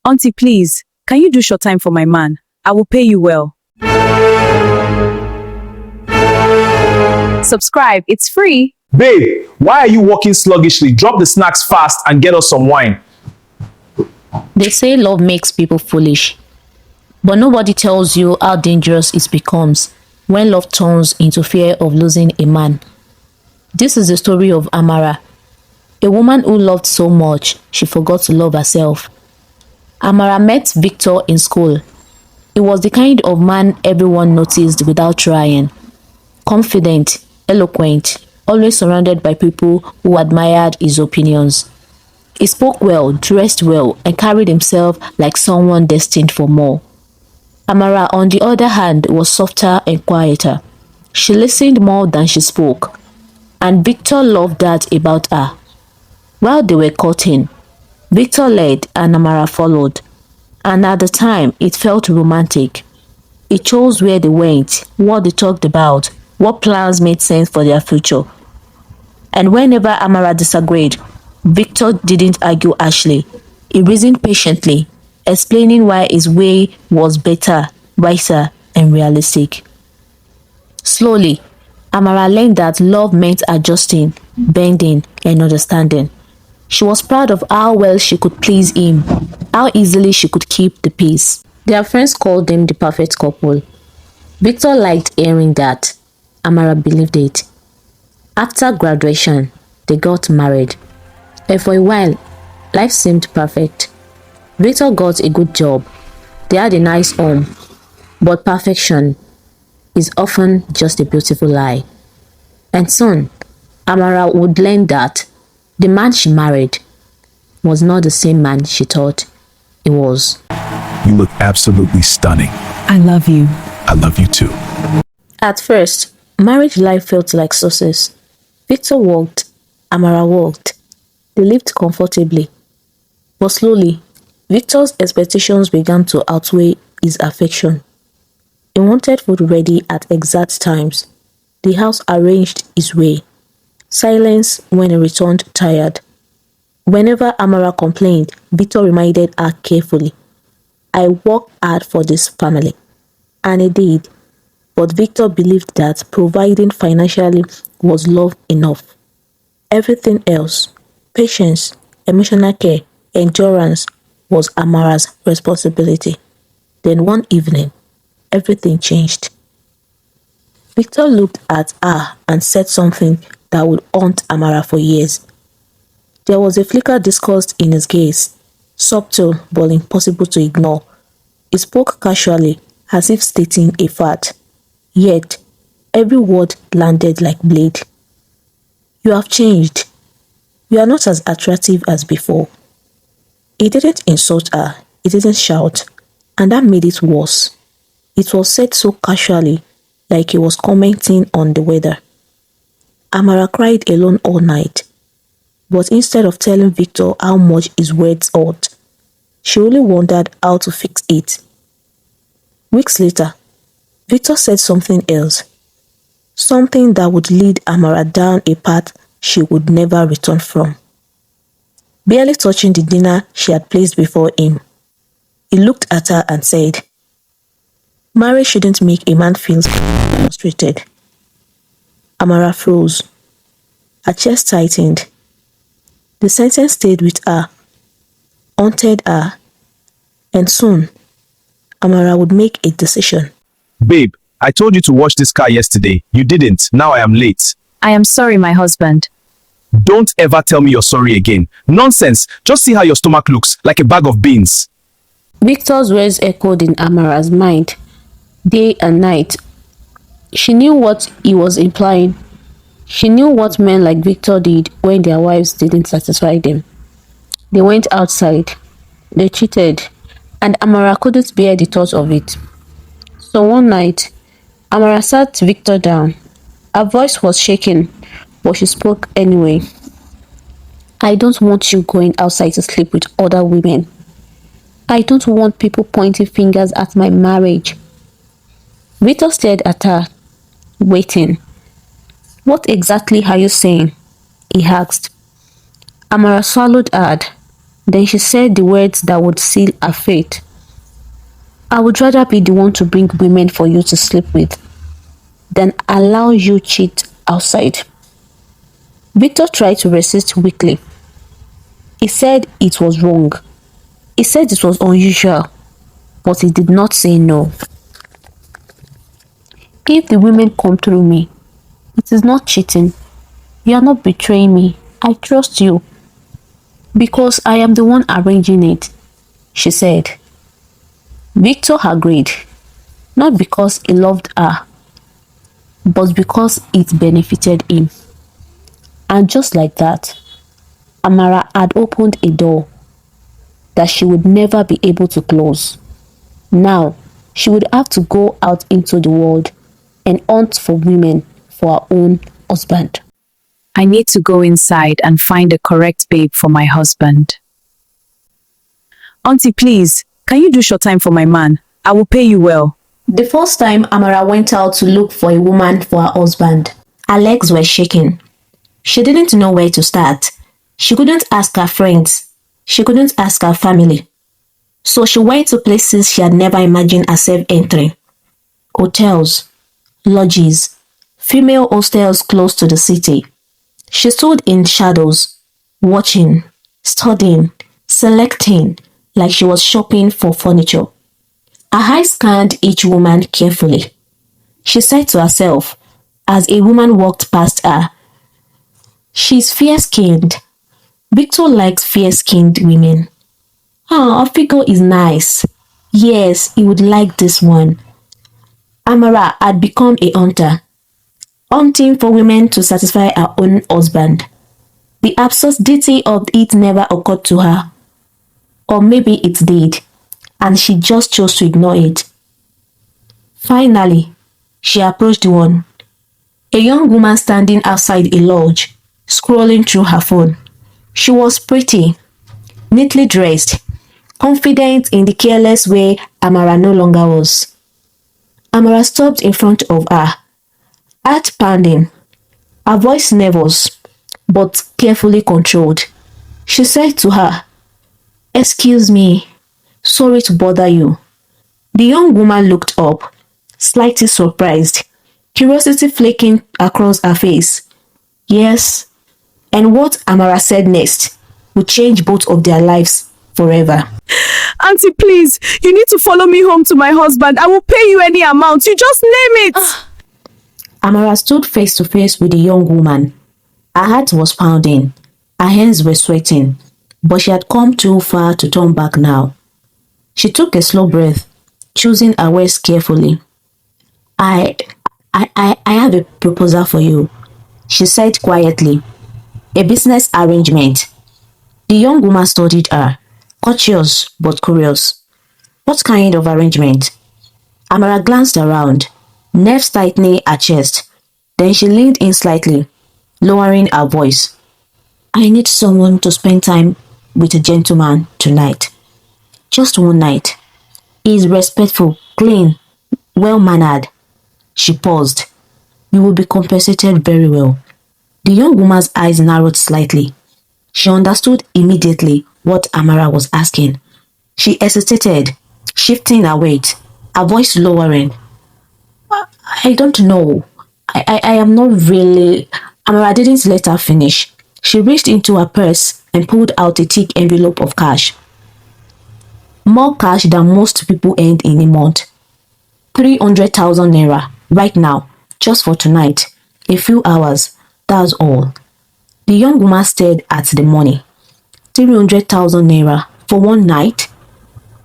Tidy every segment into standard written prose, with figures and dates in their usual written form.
Auntie, please, can you do short time for my man? I will pay you well. Subscribe, it's free. Babe, why are you walking sluggishly? Drop the snacks fast and get us some wine. They say love makes people foolish, but nobody tells you how dangerous it becomes when love turns into fear of losing a man. This is the story of Amara, a woman who loved so much she forgot to love herself. Amara met Victor in school. He was the kind of man everyone noticed without trying. Confident, eloquent, always surrounded by people who admired his opinions. He spoke well, dressed well, and carried himself like someone destined for more. Amara, on the other hand, was softer and quieter. She listened more than she spoke, and Victor loved that about her. While they were courting, Victor led and Amara followed, and at the time it felt romantic. He chose where they went, what they talked about, what plans made sense for their future. And whenever Amara disagreed, Victor didn't argue harshly. He reasoned patiently, explaining why his way was better, wiser, and realistic. Slowly, Amara learned that love meant adjusting, bending, and understanding. She was proud of how well she could please him, how easily she could keep the peace. Their friends called them the perfect couple. Victor liked hearing that. Amara believed it. After graduation, they got married. And for a while, life seemed perfect. Victor got a good job. They had a nice home. But perfection is often just a beautiful lie. And soon, Amara would learn that the man she married was not the same man she thought he was. You look absolutely stunning. I love you. I love you too. At first, marriage life felt like success. Victor worked, Amara worked. They lived comfortably. But slowly, Victor's expectations began to outweigh his affection. He wanted food ready at exact times, the house arranged his way, silence when he returned tired. Whenever Amara complained, Victor reminded her carefully, I work hard for this family. And he did. But Victor believed that providing financially was love enough. Everything else, patience, emotional care, endurance, was Amara's responsibility. Then one evening, everything changed. Victor looked at her and said something that would haunt Amara for years. There was a flicker discussed in his gaze, subtle but impossible to ignore. He spoke casually, as if stating a fact. Yet, every word landed like blade. You have changed. You are not as attractive as before. He didn't insult her, he didn't shout, and that made it worse. It was said so casually, like he was commenting on the weather. Amara cried alone all night, but instead of telling Victor how much his words hurt, she only wondered how to fix it. Weeks later, Victor said something else, something that would lead Amara down a path she would never return from. Barely touching the dinner she had placed before him, he looked at her and said, Marriage shouldn't make a man feel frustrated. Amara froze. Her chest tightened. The sentence stayed with her, haunted her, and soon, Amara would make a decision. Babe, I told you to wash this car yesterday. You didn't. Now I am late. I am sorry, my husband. Don't ever tell me you're sorry again. Nonsense. Just see how your stomach looks, like a bag of beans. Victor's words echoed in Amara's mind, day and night. She knew what he was implying. She knew what men like Victor did when their wives didn't satisfy them. They went outside, they cheated, and Amara couldn't bear the thought of it. So one night, Amara sat Victor down. Her voice was shaking, but she spoke anyway. I don't want you going outside to sleep with other women. I don't want people pointing fingers at my marriage. Victor stared at her, waiting. What exactly are you saying? He asked. Amara swallowed hard. Then she said the words that would seal her fate. I would rather be the one to bring women for you to sleep with than allow you cheat outside. Victor tried to resist weakly. He said it was wrong. He said it was unusual, but he did not say no. If the women come through me, it is not cheating. You are not betraying me. I trust you. Because I am the one arranging it, she said. Victor agreed, not because he loved her, but because it benefited him. And just like that, Amara had opened a door that she would never be able to close. Now, she would have to go out into the world and hunt for women for her own husband. I need to go inside and find the correct babe for my husband. Auntie, please, can you do short time for my man? I will pay you well. The first time Amara went out to look for a woman for her husband, her legs were shaking. She didn't know where to start. She couldn't ask her friends. She couldn't ask her family. So she went to places she had never imagined herself entering. Hotels, lodges, female hostels close to the city. She stood in shadows, watching, studying, selecting, like she was shopping for furniture. Her eyes scanned each woman carefully. She said to herself, as a woman walked past her, "She's fair-skinned." Victor likes fair-skinned women. Her figure is nice. Yes, he would like this one. Amara had become a hunter, hunting for women to satisfy her own husband. The absurdity of it never occurred to her. Or maybe it did, and she just chose to ignore it. Finally, she approached one, a young woman standing outside a lodge, scrolling through her phone. She was pretty, neatly dressed, confident in the careless way Amara no longer was. Amara stopped in front of her, heart pounding, her voice nervous, but carefully controlled. She said to her, "Excuse me, sorry to bother you." The young woman looked up, slightly surprised, curiosity flaking across her face. Yes, and what Amara said next would change both of their lives forever. Auntie, please, you need to follow me home to my husband. I will pay you any amount. You just name it. Amara stood face to face with the young woman. Her heart was pounding. Her hands were sweating. But she had come too far to turn back now. She took a slow breath, choosing her words carefully. I have a proposal for you," she said quietly. "A business arrangement." The young woman studied her, courteous but curious. "What kind of arrangement?" Amara glanced around, nerves tightening her chest. Then she leaned in slightly, lowering her voice. "I need someone to spend time with a gentleman tonight. Just one night. He is respectful, clean, well-mannered." She paused. "You will be compensated very well." The young woman's eyes narrowed slightly. She understood immediately what Amara was asking. She hesitated, shifting her weight, her voice lowering. I don't know. I am not really..." Amara didn't let her finish. She reached into her purse and pulled out a thick envelope of cash. More cash than most people earned in a month. 300,000 naira, right now, just for tonight. A few hours, that's all. The young woman stared at the money. 300,000 naira for one night?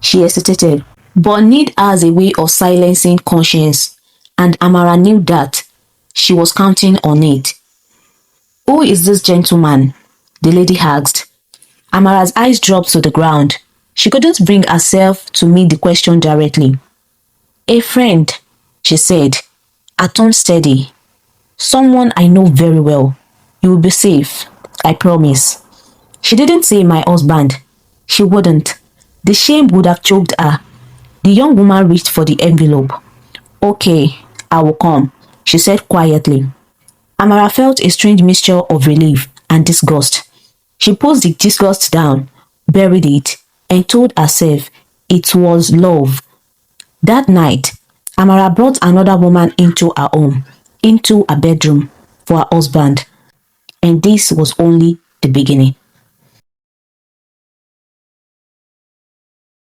She hesitated, but need as a way of silencing conscience, and Amara knew that. She was counting on it. "Who is this gentleman?" the lady asked. Amara's eyes dropped to the ground. She couldn't bring herself to meet the question directly. "A friend," she said, her tone steady. "Someone I know very well. You will be safe, I promise." She didn't say my husband. She wouldn't. The shame would have choked her. The young woman reached for the envelope. "Okay, I will come," she said quietly. Amara felt a strange mixture of relief and disgust. She pushed the disgust down, buried it, and told herself it was love. That night, Amara brought another woman into her home, into her bedroom for her husband. And this was only the beginning.